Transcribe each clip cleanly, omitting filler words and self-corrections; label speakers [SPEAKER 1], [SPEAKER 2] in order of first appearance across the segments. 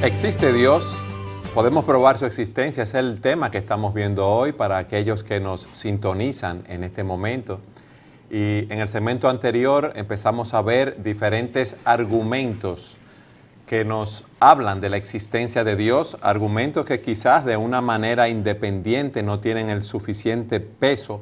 [SPEAKER 1] ¿Existe Dios? ¿Podemos probar su existencia? Es el tema que estamos viendo hoy para aquellos que nos sintonizan en este momento. Y en el segmento anterior empezamos a ver diferentes argumentos que nos hablan de la existencia de Dios, argumentos que quizás de una manera independiente no tienen el suficiente peso,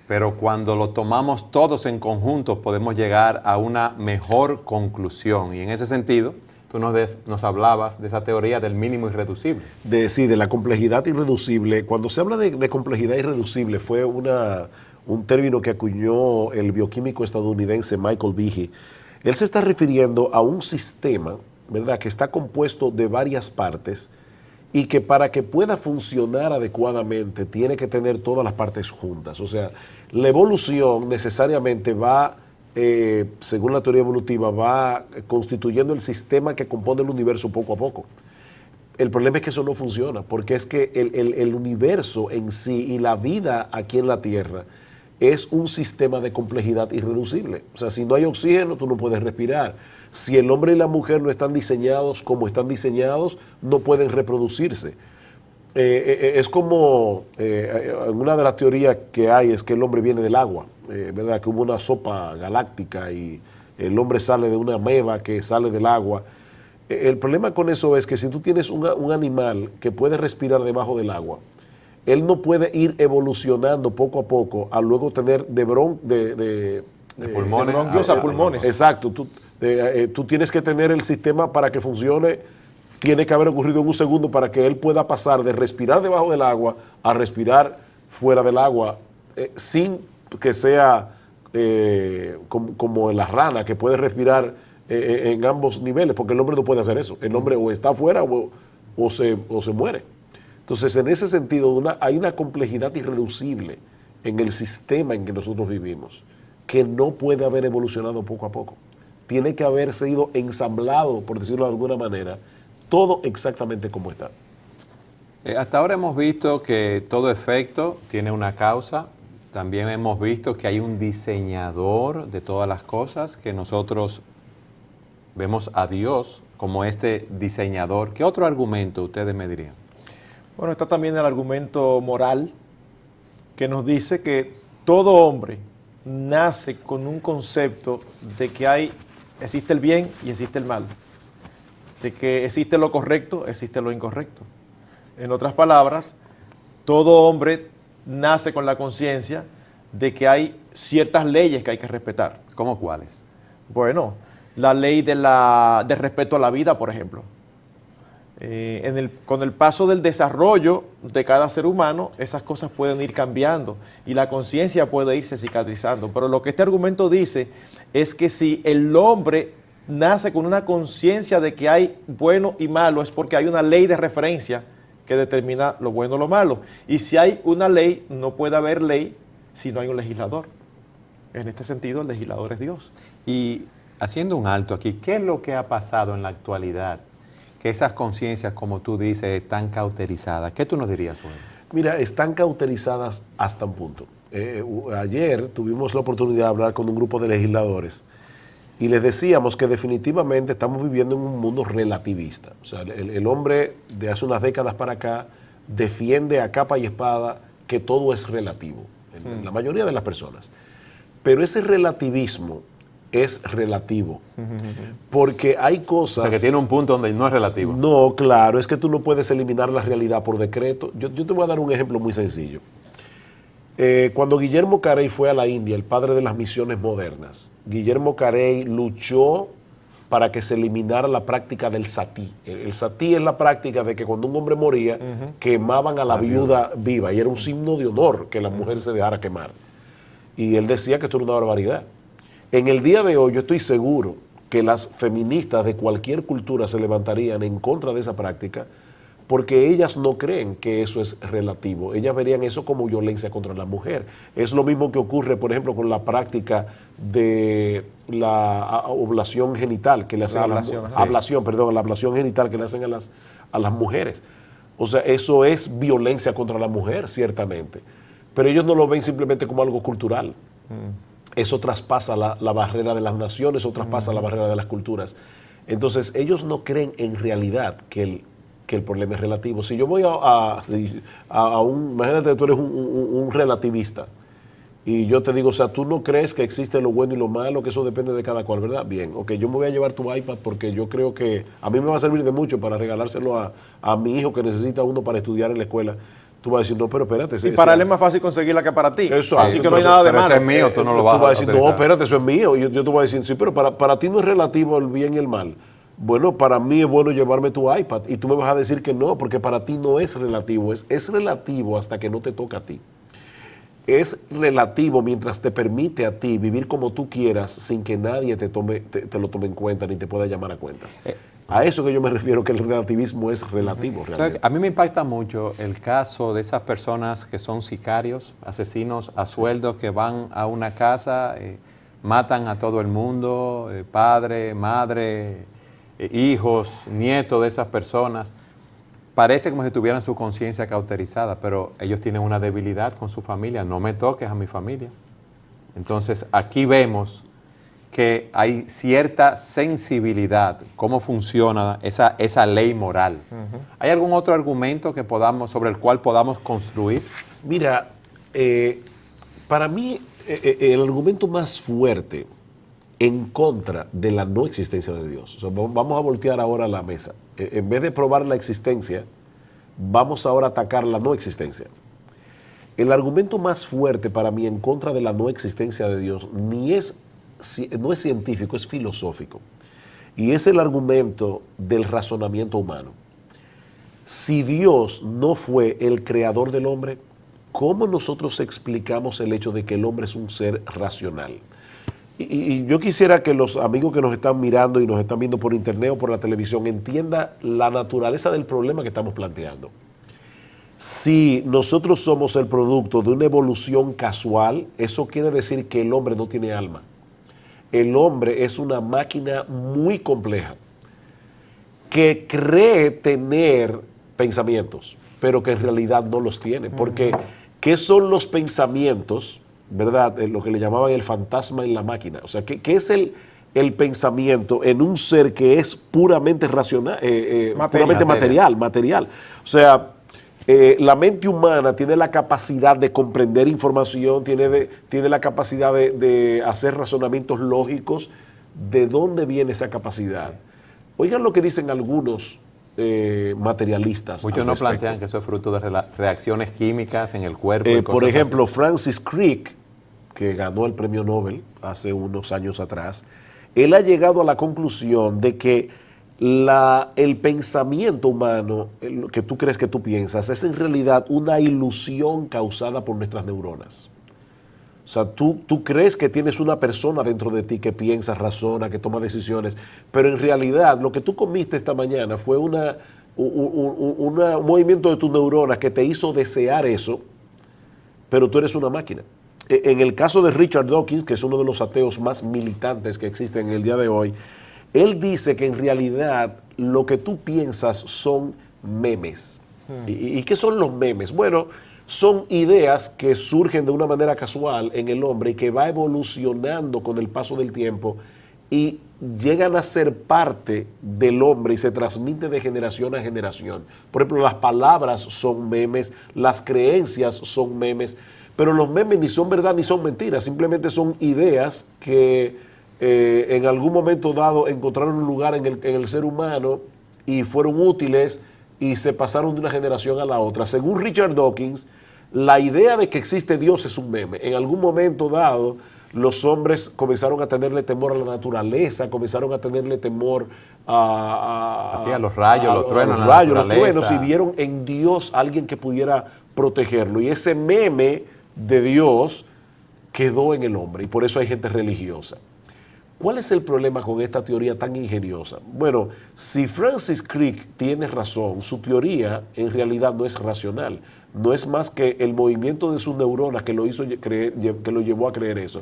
[SPEAKER 1] pero cuando lo tomamos todos en conjunto podemos llegar a una mejor conclusión. Y en ese sentido, tú nos hablabas de esa teoría del mínimo irreducible.
[SPEAKER 2] Sí, de la complejidad irreducible. Cuando se habla de complejidad irreducible, fue un término que acuñó el bioquímico estadounidense Michael Behe. Él se está refiriendo a un sistema, ¿verdad?, que está compuesto de varias partes y que para que pueda funcionar adecuadamente tiene que tener todas las partes juntas. O sea, la evolución necesariamente va, según la teoría evolutiva, va constituyendo el sistema que compone el universo poco a poco. El problema es que eso no funciona, porque es que el universo en sí y la vida aquí en la Tierra es un sistema de complejidad irreducible. O sea, si no hay oxígeno, tú no puedes respirar. Si el hombre y la mujer no están diseñados como están diseñados, no pueden reproducirse. Es como, una de las teorías que hay es que el hombre viene del agua, ¿verdad? Que hubo una sopa galáctica y el hombre sale de una ameba que sale del agua. El problema con eso es que si tú tienes un animal que puede respirar debajo del agua, él no puede ir evolucionando poco a poco a luego tener de
[SPEAKER 1] pulmones.
[SPEAKER 2] a pulmones. Exacto. Tú tienes que tener el sistema para que funcione. Tiene que haber ocurrido en un segundo para que él pueda pasar de respirar debajo del agua a respirar fuera del agua, sin que sea como la rana, que puede respirar en ambos niveles, porque el hombre no puede hacer eso. El hombre o está afuera o se muere. Entonces, en ese sentido, hay una complejidad irreducible en el sistema en que nosotros vivimos, que no puede haber evolucionado poco a poco. Tiene que haber sido ensamblado, por decirlo de alguna manera, todo exactamente como está.
[SPEAKER 1] Hasta ahora hemos visto que todo efecto tiene una causa. También hemos visto que hay un diseñador de todas las cosas, que nosotros vemos a Dios como este diseñador. ¿Qué otro argumento ustedes me dirían?
[SPEAKER 3] Bueno, está también el argumento moral, que nos dice que todo hombre nace con un concepto de que existe el bien y existe el mal, de que existe lo correcto, existe lo incorrecto. En otras palabras, todo hombre nace con la conciencia de que hay ciertas leyes que hay que respetar.
[SPEAKER 1] ¿Cómo cuáles?
[SPEAKER 3] Bueno, la ley de respeto a la vida, por ejemplo. Con el paso del desarrollo de cada ser humano, esas cosas pueden ir cambiando y la conciencia puede irse cicatrizando. Pero lo que este argumento dice es que si el hombre nace con una conciencia de que hay bueno y malo, es porque hay una ley de referencia que determina lo bueno o lo malo. Y si hay una ley, no puede haber ley si no hay un legislador. En este sentido, el legislador es Dios.
[SPEAKER 1] Y haciendo un alto aquí, ¿qué es lo que ha pasado en la actualidad? Que esas conciencias, como tú dices, están cauterizadas. ¿Qué tú nos dirías, Juan?
[SPEAKER 2] Mira, están cauterizadas hasta un punto. Ayer tuvimos la oportunidad de hablar con un grupo de legisladores y les decíamos que definitivamente estamos viviendo en un mundo relativista. O sea, el hombre de hace unas décadas para acá defiende a capa y espada que todo es relativo, en la mayoría de las personas. Pero ese relativismo es relativo, porque hay cosas...
[SPEAKER 1] O sea, que tiene un punto donde no es relativo.
[SPEAKER 2] No, claro, es que tú no puedes eliminar la realidad por decreto. Yo te voy a dar un ejemplo muy sencillo. Cuando Guillermo Carey fue a la India, el padre de las misiones modernas, Guillermo Carey luchó para que se eliminara la práctica del satí. El satí es la práctica de que cuando un hombre moría, quemaban a la viuda viva, y era un signo de honor que la mujer se dejara quemar. Y él decía que esto era una barbaridad. En el día de hoy yo estoy seguro que las feministas de cualquier cultura se levantarían en contra de esa práctica, porque ellas no creen que eso es relativo. Ellas verían eso como violencia contra la mujer. Es lo mismo que ocurre, por ejemplo, con la práctica de la ablación genital que le hacen la ablación genital que le hacen a las mujeres. O sea, eso es violencia contra la mujer, ciertamente. Pero ellos no lo ven simplemente como algo cultural. Eso traspasa la barrera de las naciones, o traspasa la barrera de las culturas. Entonces, ellos no creen en realidad que que el problema es relativo. Si yo voy imagínate que tú eres un relativista, y yo te digo, o sea, tú no crees que existe lo bueno y lo malo, que eso depende de cada cual, ¿verdad? Bien, ok, yo me voy a llevar tu iPad porque yo creo que a mí me va a servir de mucho para regalárselo a mi hijo que necesita uno para estudiar en la escuela. Tú vas a decir, no, pero espérate.
[SPEAKER 3] Y para él es más fácil conseguirla que para ti.
[SPEAKER 2] Eso,
[SPEAKER 3] así que no hay nada de malo.
[SPEAKER 1] Ese es mío, tú no lo vas a
[SPEAKER 2] Tú vas a decir,
[SPEAKER 1] utilizar.
[SPEAKER 2] no, espérate, eso es mío. Y yo te voy a decir, sí, pero para ti no es relativo el bien y el mal. Bueno, para mí es bueno llevarme tu iPad. Y tú me vas a decir que no, porque para ti no es relativo. Es relativo hasta que no te toca a ti. Es relativo mientras te permite a ti vivir como tú quieras sin que nadie te lo tome en cuenta ni te pueda llamar a cuentas. A eso que yo me refiero, que el relativismo es relativo.
[SPEAKER 1] ¿Sabes? A mí me impacta mucho el caso de esas personas que son sicarios, asesinos a sueldo, que van a una casa, matan a todo el mundo, padre, madre, hijos, nietos de esas personas. Parece como si tuvieran su conciencia cauterizada, pero ellos tienen una debilidad con su familia. No me toques a mi familia. Entonces, aquí vemos que hay cierta sensibilidad, cómo funciona esa ley moral. ¿Hay algún otro argumento sobre el cual podamos construir?
[SPEAKER 2] Mira, para mí el argumento más fuerte en contra de la no existencia de Dios, o sea, vamos a voltear ahora la mesa. En vez de probar la existencia, vamos ahora a atacar la no existencia. El argumento más fuerte para mí en contra de la no existencia de Dios no es científico, es filosófico. Y es el argumento del razonamiento humano. Si Dios no fue el creador del hombre, ¿cómo nosotros explicamos el hecho de que el hombre es un ser racional? Y yo quisiera que los amigos que nos están mirando y nos están viendo por internet o por la televisión entiendan la naturaleza del problema que estamos planteando. Si nosotros somos el producto de una evolución casual, eso quiere decir que el hombre no tiene alma. El hombre es una máquina muy compleja que cree tener pensamientos, pero que en realidad no los tiene. Porque, ¿qué son los pensamientos? ¿Verdad? Lo que le llamaban el fantasma en la máquina. O sea, ¿qué es el pensamiento en un ser que es puramente racional, puramente material? O sea, la mente humana tiene la capacidad de comprender información, tiene la capacidad de hacer razonamientos lógicos. ¿De dónde viene esa capacidad? Oigan lo que dicen algunos materialistas.
[SPEAKER 1] Muchos no plantean que eso es fruto de reacciones químicas en el cuerpo.
[SPEAKER 2] Por ejemplo, Francis Crick, que ganó el premio Nobel hace unos años atrás, él ha llegado a la conclusión de que el pensamiento humano, lo que tú crees que tú piensas, es en realidad una ilusión causada por nuestras neuronas. O sea, tú crees que tienes una persona dentro de ti que piensa, razona, que toma decisiones, pero en realidad lo que tú comiste esta mañana fue un movimiento de tus neuronas que te hizo desear eso, pero tú eres una máquina. En el caso de Richard Dawkins, que es uno de los ateos más militantes que existen en el día de hoy, él dice que en realidad lo que tú piensas son memes. ¿Y qué son los memes? Bueno, son ideas que surgen de una manera casual en el hombre y que va evolucionando con el paso del tiempo y llegan a ser parte del hombre y se transmite de generación a generación. Por ejemplo, las palabras son memes, las creencias son memes, pero los memes ni son verdad ni son mentiras, simplemente son ideas que en algún momento dado encontraron un lugar en el ser humano y fueron útiles y se pasaron de una generación a la otra. Según Richard Dawkins, la idea de que existe Dios es un meme. En algún momento dado, los hombres comenzaron a tenerle temor a la naturaleza, comenzaron a tenerle temor a
[SPEAKER 1] los rayos, los truenos,
[SPEAKER 2] los truenos, y vieron en Dios a alguien que pudiera protegerlo. Y ese meme de Dios quedó en el hombre, y por eso hay gente religiosa. ¿Cuál es el problema con esta teoría tan ingeniosa? Bueno, si Francis Crick tiene razón, su teoría en realidad no es racional. No es más que el movimiento de sus neuronas que lo llevó a creer eso.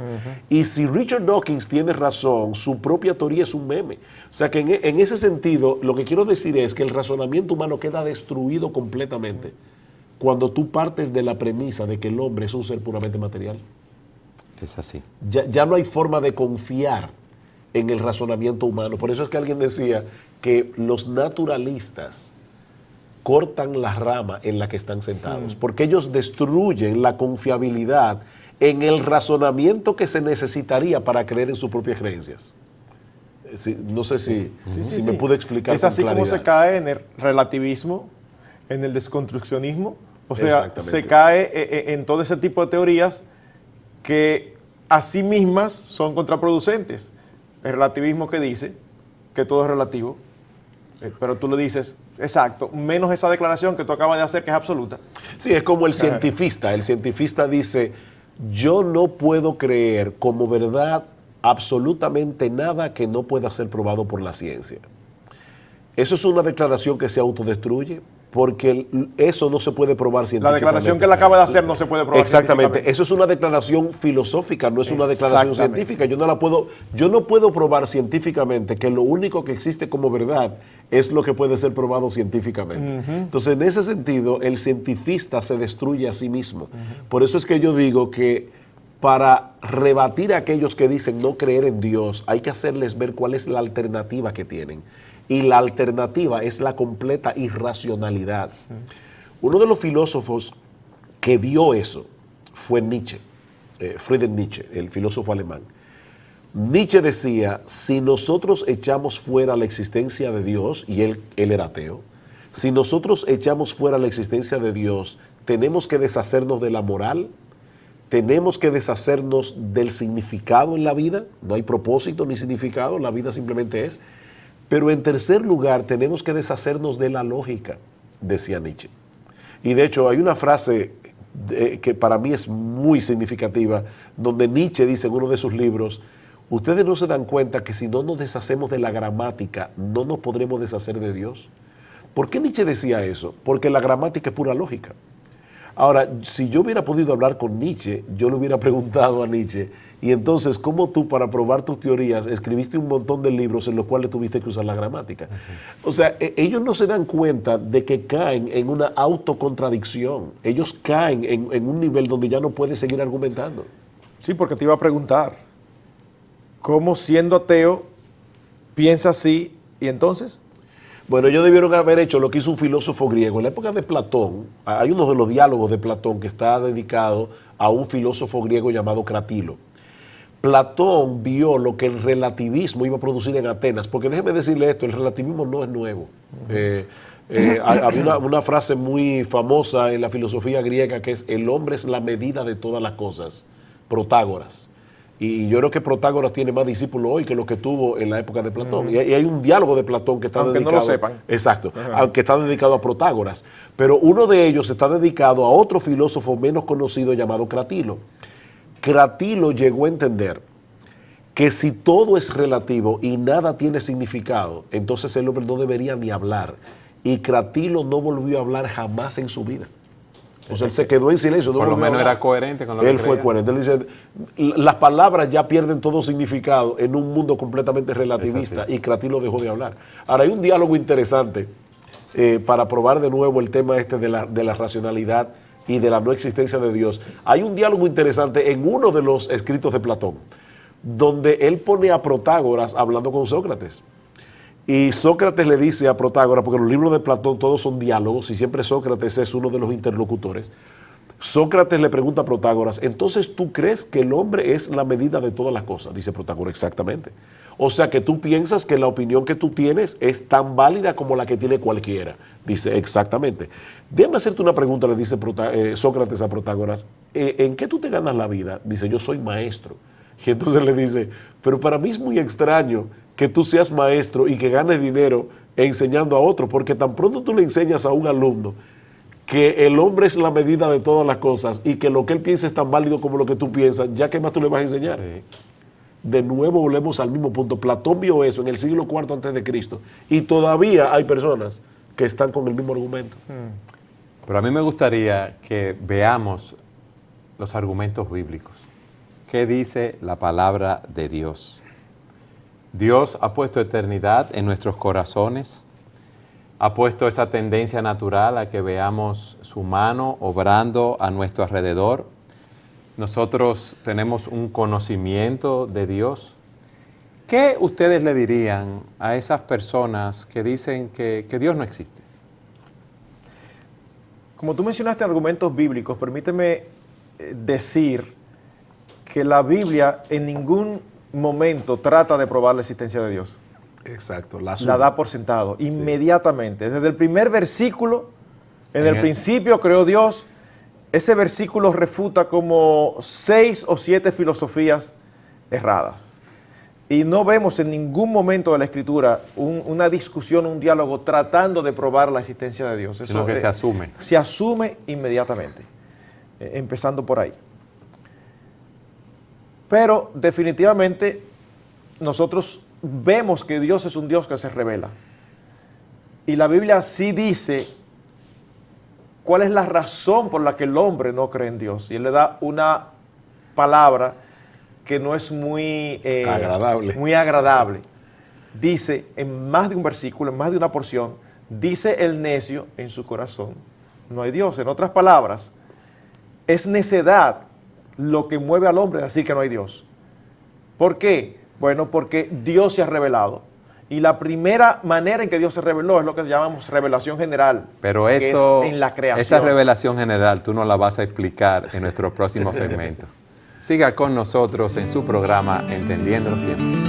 [SPEAKER 2] Y si Richard Dawkins tiene razón, su propia teoría es un meme. O sea que en ese sentido, lo que quiero decir es que el razonamiento humano queda destruido completamente cuando tú partes de la premisa de que el hombre es un ser puramente material.
[SPEAKER 1] Es así.
[SPEAKER 2] Ya no hay forma de confiar en el razonamiento humano. Por eso es que alguien decía que los naturalistas cortan la rama en la que están sentados, porque ellos destruyen la confiabilidad en el razonamiento que se necesitaría para creer en sus propias creencias. No sé si me pude explicar
[SPEAKER 3] Es
[SPEAKER 2] con
[SPEAKER 3] así
[SPEAKER 2] claridad.
[SPEAKER 3] como se cae en el relativismo, en el desconstruccionismo. O sea,
[SPEAKER 2] Exactamente.
[SPEAKER 3] se cae en todo ese tipo de teorías que a sí mismas son contraproducentes. El relativismo que dice que todo es relativo, pero tú le dices, exacto, menos esa declaración que tú acabas de hacer que es absoluta.
[SPEAKER 2] Sí, es como el cientifista. El cientifista dice, yo no puedo creer como verdad absolutamente nada que no pueda ser probado por la ciencia. Eso es una declaración que se autodestruye porque eso no se puede probar
[SPEAKER 3] La
[SPEAKER 2] científicamente.
[SPEAKER 3] declaración que él acaba de hacer no se puede probar
[SPEAKER 2] Exactamente,
[SPEAKER 3] científicamente.
[SPEAKER 2] eso es una declaración filosófica, no es una declaración
[SPEAKER 3] Exactamente.
[SPEAKER 2] científica. Yo no puedo probar científicamente que lo único que existe como verdad es lo que puede ser probado científicamente. Entonces, en ese sentido, el cientifista se destruye a sí mismo. Por eso es que yo digo que para rebatir a aquellos que dicen no creer en Dios, hay que hacerles ver cuál es la alternativa que tienen. Y la alternativa es la completa irracionalidad. Uno de los filósofos que vio eso fue Nietzsche, Friedrich Nietzsche, el filósofo alemán. Nietzsche decía, si nosotros echamos fuera la existencia de Dios, y él era ateo, si nosotros echamos fuera la existencia de Dios, tenemos que deshacernos de la moral, tenemos que deshacernos del significado en la vida, no hay propósito ni significado, la vida simplemente es. Pero en tercer lugar, tenemos que deshacernos de la lógica, decía Nietzsche. Y de hecho, hay una frase que para mí es muy significativa, donde Nietzsche dice en uno de sus libros, ustedes no se dan cuenta que si no nos deshacemos de la gramática, no nos podremos deshacer de Dios. ¿Por qué Nietzsche decía eso? Porque la gramática es pura lógica. Ahora, si yo hubiera podido hablar con Nietzsche, yo le hubiera preguntado a Nietzsche, y entonces, ¿cómo tú para probar tus teorías escribiste un montón de libros en los cuales tuviste que usar la gramática? O sea, ellos no se dan cuenta de que caen en una autocontradicción. Ellos caen en un nivel donde ya no pueden seguir argumentando.
[SPEAKER 3] Sí, porque te iba a preguntar, ¿cómo siendo ateo piensa así y entonces?
[SPEAKER 2] Bueno, ellos debieron haber hecho lo que hizo un filósofo griego. En la época de Platón, hay uno de los diálogos de Platón que está dedicado a un filósofo griego llamado Cratilo. Platón vio lo que el relativismo iba a producir en Atenas, porque déjeme decirle esto, el relativismo no es nuevo. Había una frase muy famosa en la filosofía griega que es, el hombre es la medida de todas las cosas, Protágoras. Y yo creo que Protágoras tiene más discípulos hoy que los que tuvo en la época de Platón. Y hay un diálogo de Platón que está
[SPEAKER 3] aunque
[SPEAKER 2] dedicado...
[SPEAKER 3] no lo sepan.
[SPEAKER 2] Exacto, aunque está dedicado a Protágoras. Pero uno de ellos está dedicado a otro filósofo menos conocido llamado Cratilo. Cratilo llegó a entender que si todo es relativo y nada tiene significado, entonces el hombre no debería ni hablar. Y Cratilo no volvió a hablar jamás en su vida. O sea, él se quedó en silencio. No
[SPEAKER 1] Por lo
[SPEAKER 2] volvió a
[SPEAKER 1] menos
[SPEAKER 2] hablar.
[SPEAKER 1] era coherente con lo que
[SPEAKER 2] Él fue
[SPEAKER 1] creía.
[SPEAKER 2] coherente. Él dice, las palabras ya pierden todo significado en un mundo completamente relativista, y Cratilo dejó de hablar. Ahora, hay un diálogo interesante para probar de nuevo el tema este de la racionalidad y de la no existencia de Dios. Hay un diálogo interesante en uno de los escritos de Platón, donde él pone a Protágoras hablando con Sócrates. Y Sócrates le dice a Protágoras, porque los libros de Platón todos son diálogos y siempre Sócrates es uno de los interlocutores. Sócrates le pregunta a Protágoras, entonces ¿tú crees que el hombre es la medida de todas las cosas? Dice Protágoras, exactamente. O sea que tú piensas que la opinión que tú tienes es tan válida como la que tiene cualquiera. Dice, exactamente. Déjame hacerte una pregunta, le dice Sócrates a Protágoras, ¿en qué tú te ganas la vida? Dice, yo soy maestro. Y entonces le dice, pero para mí es muy extraño que tú seas maestro y que ganes dinero enseñando a otro, porque tan pronto tú le enseñas a un alumno que el hombre es la medida de todas las cosas y que lo que él piensa es tan válido como lo que tú piensas, ¿ya qué más tú le vas a enseñar?
[SPEAKER 1] Sí.
[SPEAKER 2] De nuevo volvemos al mismo punto. Platón vio eso en el siglo IV antes de Cristo y todavía hay personas que están con el mismo argumento.
[SPEAKER 1] Pero a mí me gustaría que veamos los argumentos bíblicos. ¿Qué dice la palabra de Dios? Dios ha puesto eternidad en nuestros corazones, ha puesto esa tendencia natural a que veamos su mano obrando a nuestro alrededor. Nosotros tenemos un conocimiento de Dios. ¿Qué ustedes le dirían a esas personas que dicen que Dios no existe?
[SPEAKER 3] Como tú mencionaste argumentos bíblicos, permíteme decir que la Biblia en ningún momento trata de probar la existencia de Dios.
[SPEAKER 2] Exacto.
[SPEAKER 3] La da por sentado, inmediatamente. Desde el primer versículo, en el principio creó Dios, ese versículo refuta como 6 o 7 filosofías erradas. Y no vemos en ningún momento de la Escritura una discusión, un diálogo tratando de probar la existencia de Dios.
[SPEAKER 1] Sino que se asume.
[SPEAKER 3] Se asume inmediatamente, empezando por ahí. Pero definitivamente nosotros vemos que Dios es un Dios que se revela. Y la Biblia sí dice cuál es la razón por la que el hombre no cree en Dios. Y Él le da una palabra que no es muy agradable. Dice en más de un versículo, en más de una porción, dice el necio en su corazón, no hay Dios. En otras palabras, es necedad lo que mueve al hombre a decir que no hay Dios. ¿Por qué? Bueno, porque Dios se ha revelado. Y la primera manera en que Dios se reveló es lo que llamamos revelación general.
[SPEAKER 1] Pero eso,
[SPEAKER 3] que es en la creación.
[SPEAKER 1] Esa revelación general tú nos la vas a explicar en nuestro próximo segmento. Siga con nosotros en su programa Entendiendo los Tiempos.